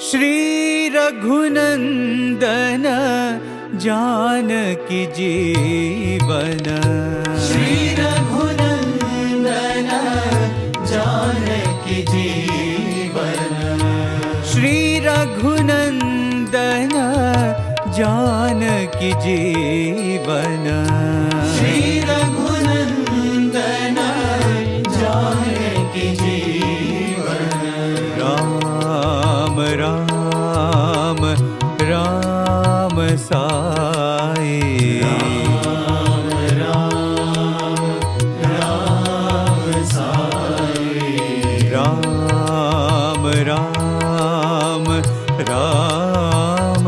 श्री रघुनंदन जानकी जीवन, श्री रघुनंदन जानकी जीवन, श्री रघुनंदन जानकी जीवन, श्री रघुनंदन जानकी जीवन। राम राम राम साई, राम राम राम साई, राम राम राम राम,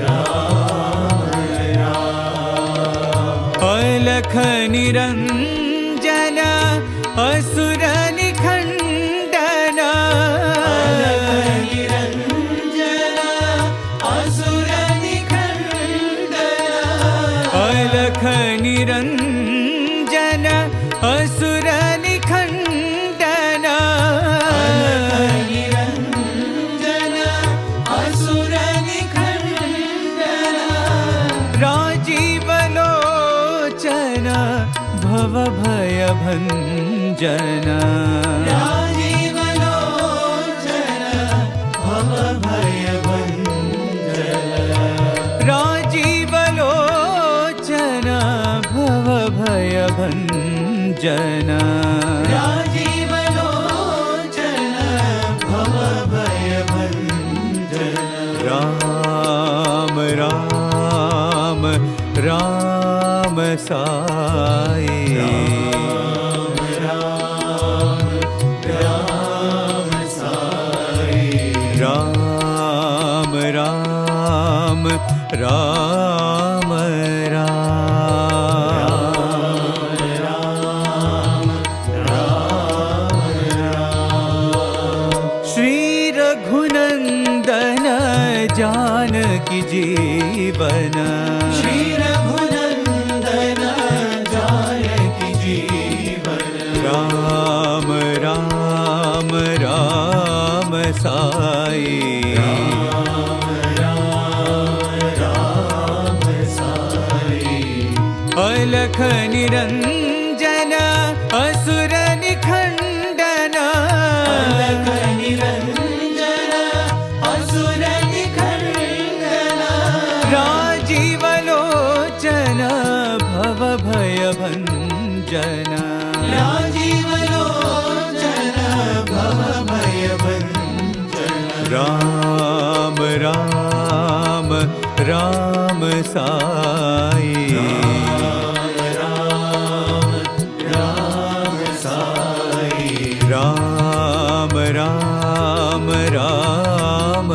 राम राम राम। अलख निरंजन असुर निखंडन, निरंजन असुर निखंडन, अलख निरंजन असुर निखंडन, निरंजन असुर निखंडन, राजीव लोचन भव भय भंजन, राजीव लोचन भव भय भंजन, राजीव लोचन भव भय भंजन, राजीव लोचन भव भय भंजन। राम राम राम साई, राम राम राम साई, राम राम राम राम, श्री रघुनंदन जानकी जीवन, श्री रघुनंदन जानकी जीवन, राम राम राम साई, राम राम राम साई, अलख निरंजन असुर निखंडन, अलख निरंजन असुर निखंडन, राजीव लोचन भव भय भंजन, राजीव लोचन भव भय भंजन, राम राम राम साई, राम राम साई, राम राम राम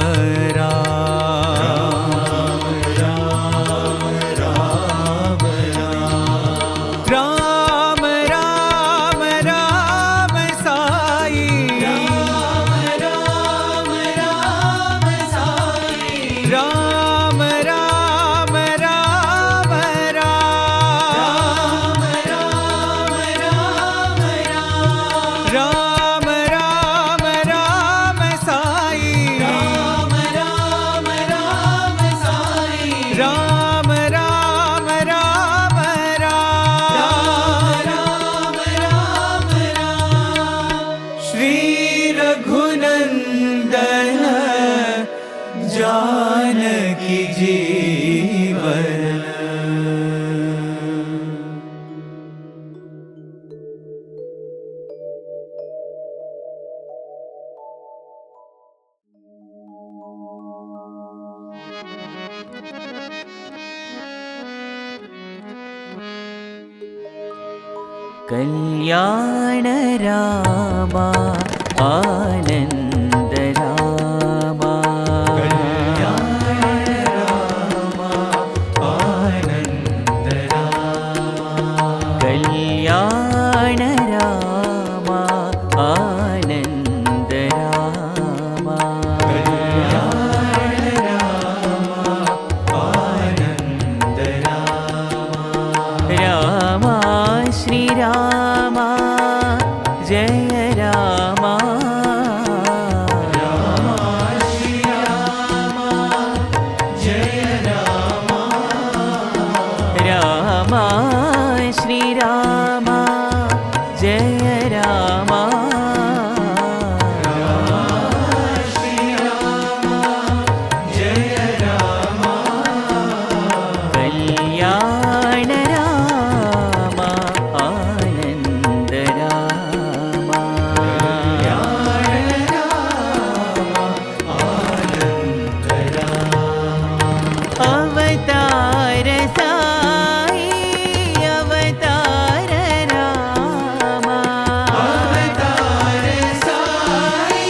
राम, राम राम राम साई, राम राम राम साई, राम राम राम राम, राम राम राम राम, राम राम राम साई, राम राम राम साई, राम राम राम राम, राम राम राम। श्री रघुनंदन जानकी जीवन, कल्याण रामा आनंद रामा, कल्याण रामा आनंद रामा, कल्याण रामा आनंद रामा, कल्याण रामा आनंद रामा, रामा जय रामा रामा श्री रामा जय रामा कल्याण रामा आनंद रामा अवतार साई अवतार रामा अवतार साई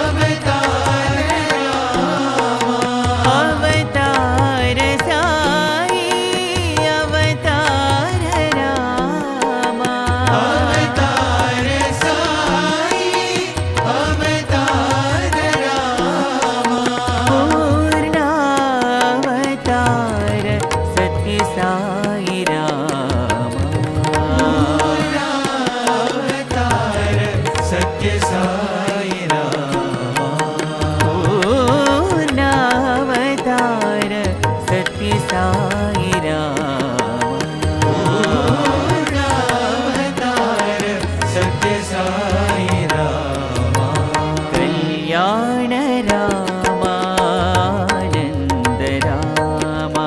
अवतार रामा अवतार साई अवतार रामा अवतार साई अवतार रामा पूर्णावतार सत्य साई रामा अवतार सत्य साई रामा पूर्णावतार सत्य साई रामा अवतार सत्य साई रामा कल्याण रामा आनंद रामा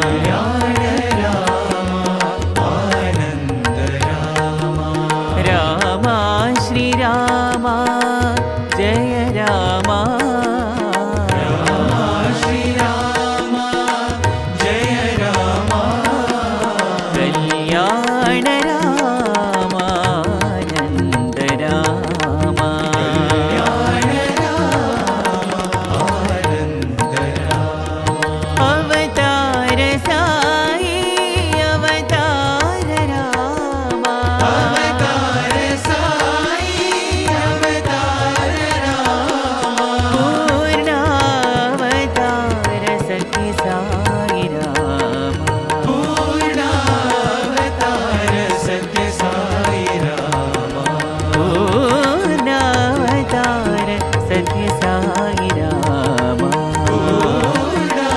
कल्याण रामा आनंद रामा रामा श्री रामा जय रामा श्री रामा जय रामा कल्याण रामा आनंद रामा आनंद रामा अवतार साई अवतार रामा अवतार साई अवतार रामा पूर्णावतार सखी साई रामा पूर्णावतार सत्य साई रामा पूर्णावतार सत्य साई रामा पूर्णावतार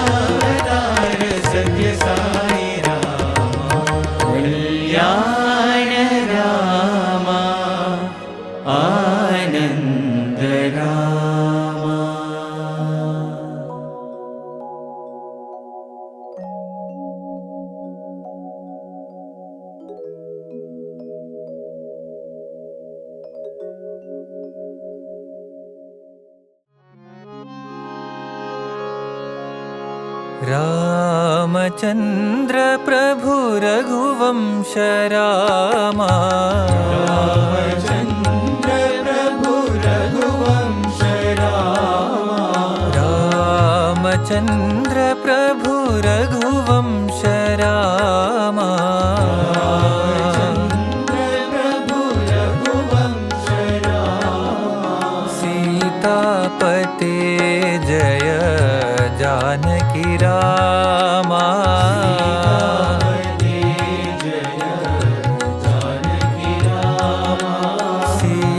सत्य साई रामा कल्याण रामा आनंद रामा रामचंद्र प्रभु रघुवंश रामा रामचंद्र प्रभु रघुवंश रामा रामचंद्र प्रभु रघुवंश रामा प्रभु रघुवंश रामा सीतापते जय जानकी रामा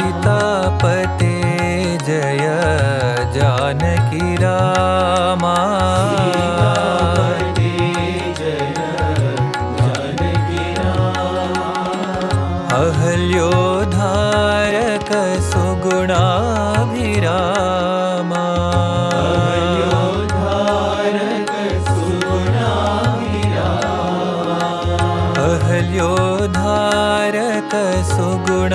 सीतापते जय जानकी रामा अहल्योद्धारक सुगुणाभिरामा अहल्योद्धारक सुगुणाभिरामा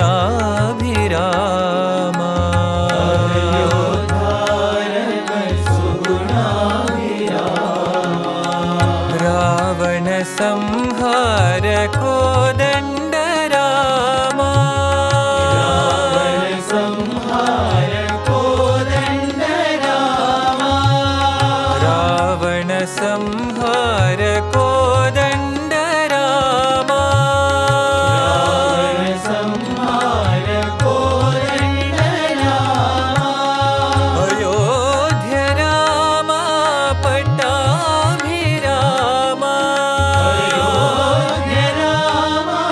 रावण संहार कोदंड रामा संहार कोदंड रामा रावण संहार कोदंड रामा संहार कोदंड रामा अयोध्या रामा पट्टाभिरामा अयोध्या रामा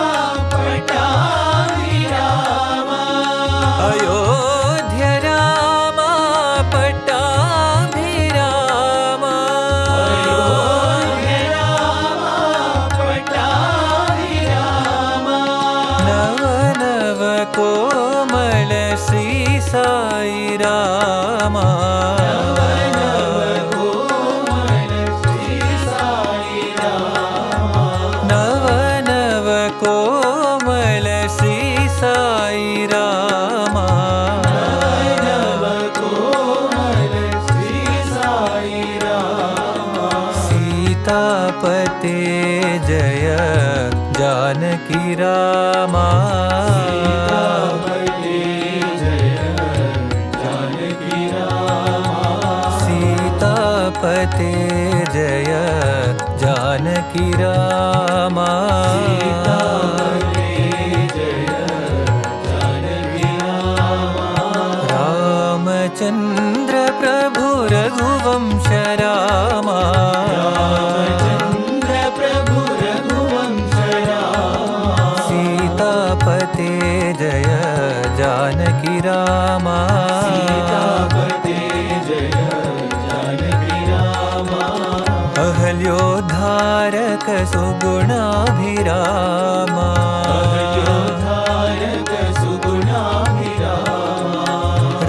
रामा नव नव कोमल श्री साई रामा नव नव कोमल श्री साई रामा सीतापते जय जानकी रामा सीतापते जय जानकी रामा रामचंद्र प्रभु रघुवंश रामा सीतापते जय जानकी रामा अहल्योद्धारक सुगुणाभिरामा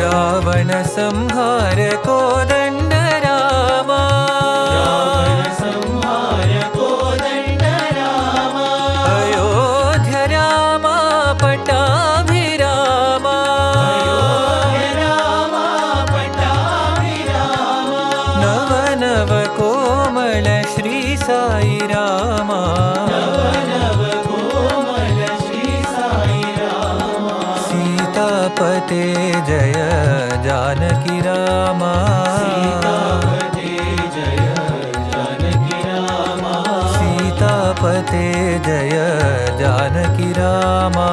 रावण संहार कोदंड रामा अयोध्या रामा पट्टाभिरामा नव नव कोमल श्री साई रामा सीतापते जय जानकी रामा सीतापते जय जानकी रामा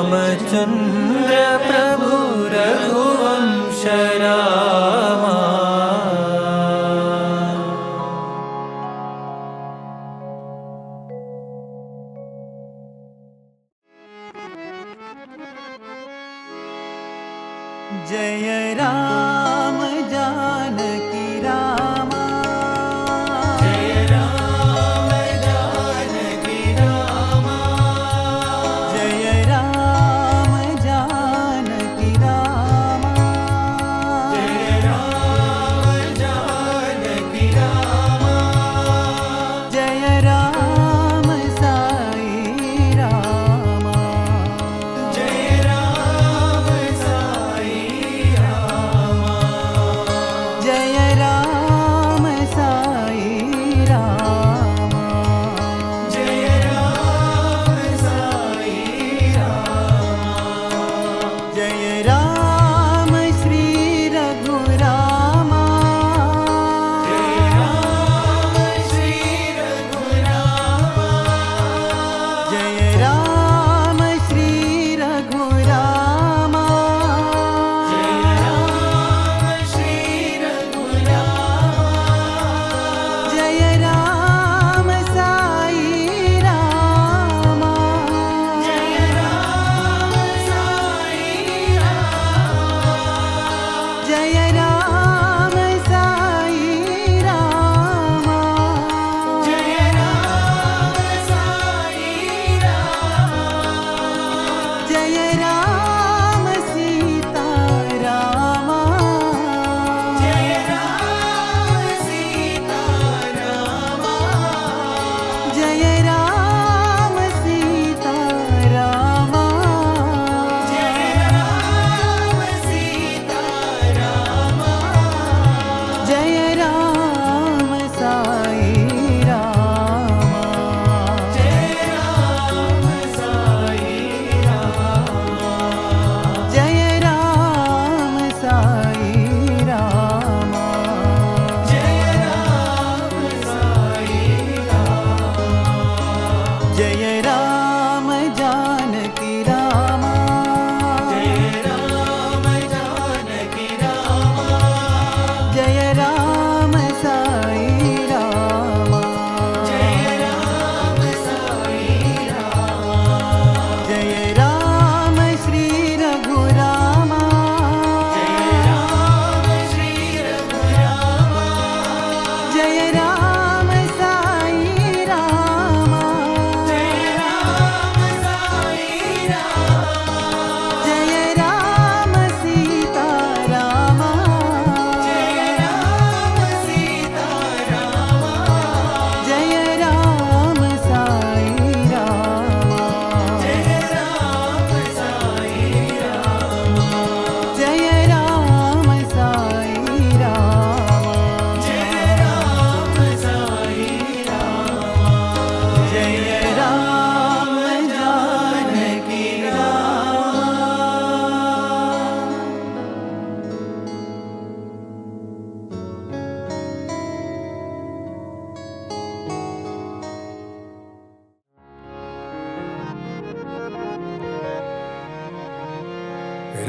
रामचंद्र प्रभु रघुवंश रामा जय राम जानकी रामा जय राम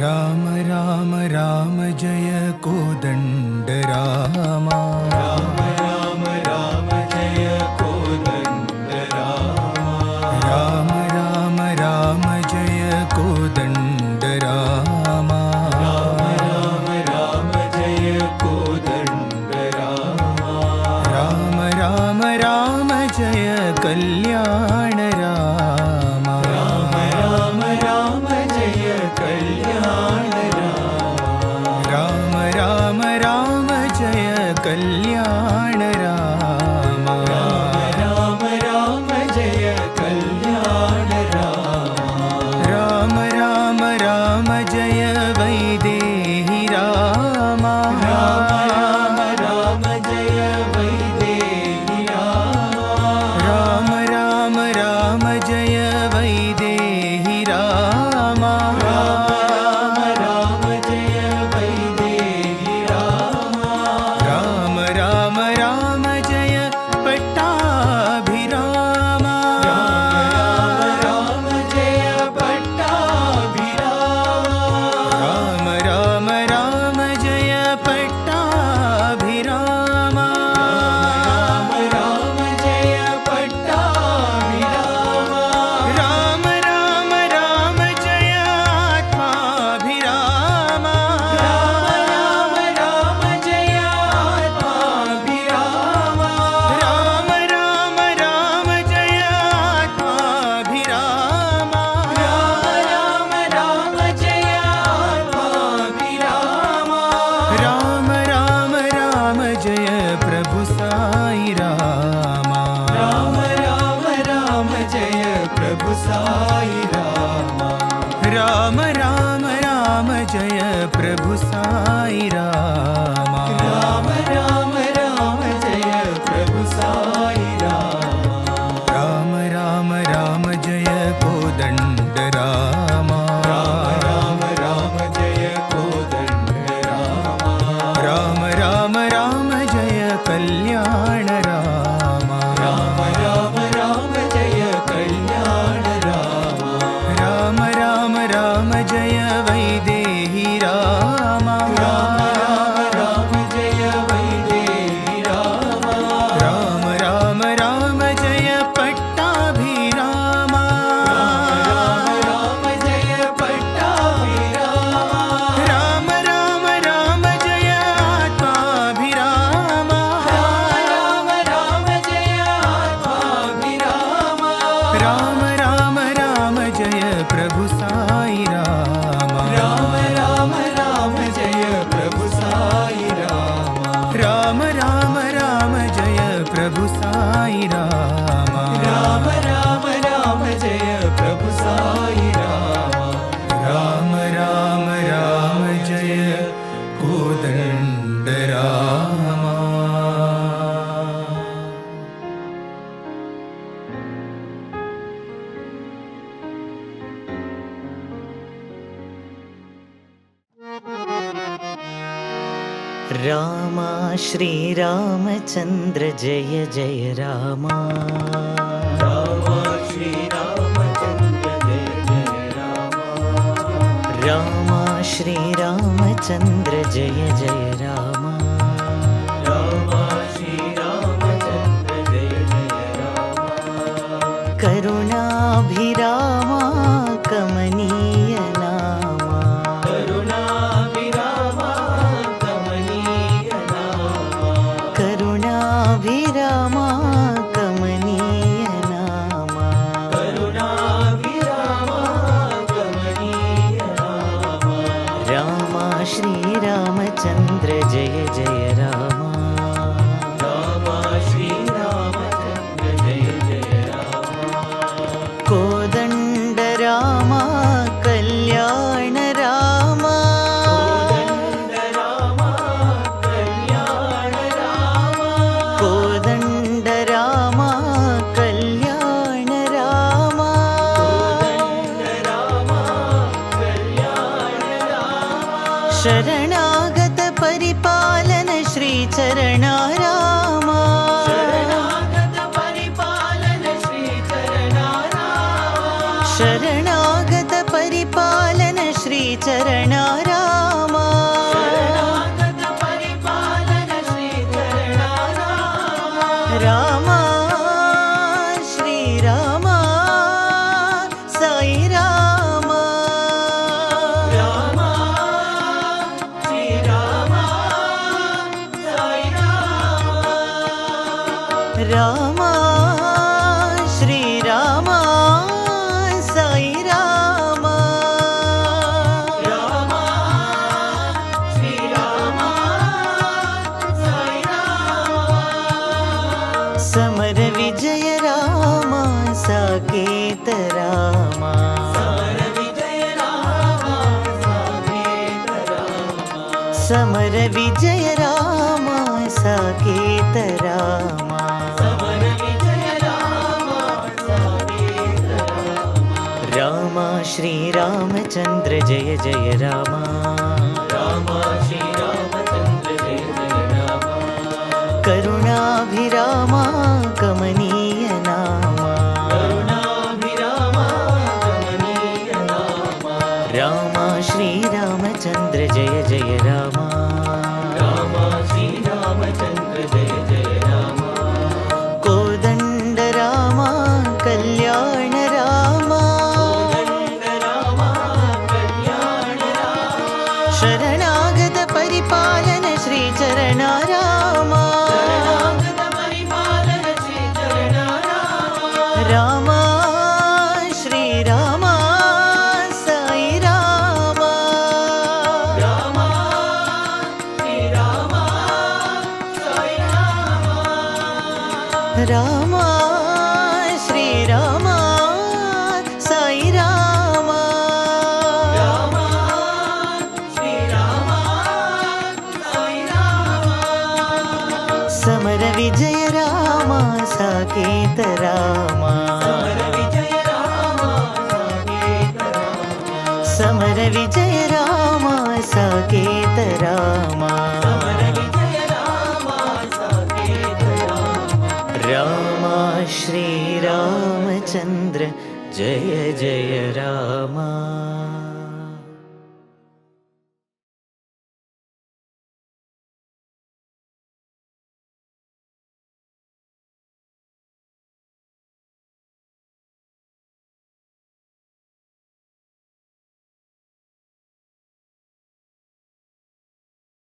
राम राम राम जय कोदंड रामा राम राम राम जय कोदंड रामा राम राम राम जय कोदंड रामा राम राम राम जय कोदंड रामा राम राम राम जय कल्याण रामा राम राम राम जय कल्याण राम राम राम जय कल्याण रामा राम राम जय कल्याण राम राम राम जय वैदेही रामा राम राम जय वैदेही राम राम राम जय वैदेही रामा राम राम जय वैदेही राम राम राम जय पट्टाभिरामा राम जय पट्टाभिराम राम राम राम जय पट्टाभिरामा राम जय पट्टाभिराम राम राम राम जय आत्माभिरामा राम राम जय आत्माभिराम राम राम राम जय आत्माभिरामा राम राम जय आत्माभिराम राम राम राम जय प्रभु साई रामा राम राम राम जय प्रभु साई रामा राम राम राम जय प्रभु साई रामा राम राम राम जय प्रभु साई रामा राम राम राम जय कोदंड रामा राम राम जय कोदंड रामा राम राम राम जय कल्याण रामा राम राम राम जय कल्याण रामा राम राम राम जय वैदेही रामा राम राम जय वैदेही रामा राम राम राम जय पट्टाभिरामा राम राम जय पट्टाभिरामा राम राम राम जय आत्माभिरामा राम राम जय आत्माभिराम राम राम राम जय प्रभु साई रामा राम राम राम जय प्रभु साई रामा राम राम राम जय प्रभु साई रामा राम राम राम जय प्रभु साई रामा राम राम राम जय कोदंड रामा रामा श्रीरामचन्द्र जय जय रामा राम श्री रामचंद्र जय जय रामा रामा श्रीरामचन्द्र जय जय रामा राम श्री रामचंद्र जय जय रामा करुणाभिरामा कमनीय नामा करुणाभिरामा कमनीय नामा करुणाभिरामा कमनीय नामा करुणाभिरामा कमनीय नामा रामा श्रीरामचन्द्र जय जय रामा राम श्री रामचंद्र जय जय रामा कोदण्ड रामा कल्याण रामा कोदंड रामा कल्याण रामा कोदण्ड रामा कल्याण रामा कोदंड रामा कल्याण रामा शरणागत परिपालन श्रीचरणा रामा शरणागत परिपालन श्री चरणा रामा शरणागत परिपालन श्रीचरणा రామా శ్రీరామా సాయి రామా రామా శ్రీరామా సాయి రామా సమర విజయ రామా సాకేత రామా సమర విజయ రామా సాకేత రామా సమర విజయ రామా సాకేత రామా సమర విజయ రామా సాకేత రామా రామా శ్రీరామచంద్ర జయ జయ రామా రామా శ్రీరామచంద్ర జయ జయ రామా కరుణాభిరామా కమనీయ నామా కరుణాభిరామా కమనీయ నామా రామా శ్రీరామచంద్ర జయ జయ రామా రామా శ్రీరామచంద్ర జయ జయ రామా కోదండ రామా కళ్యాణ రామా కోదండ రామా కళ్యాణ రామా శరణాగత పరిపాలన శ్రీ చరణ రామా శరణాగత పరిపాలన శ్రీ చరణ రామా రామా శ్రీరామా సాయి రామా రామా శ్రీరామా సాయి రామా రామా శ్రీరామా సాయి రామా రామా శ్రీరామా సాయి రామా సమర విజయ రామా సాకేత రామా సమర విజయ రామా సాకేత రామా సమర విజయ రామా సాకేత రామా సమర విజయ రామా సాకేత రామా రామా శ్రీరామచంద్ర జయ జయ రామా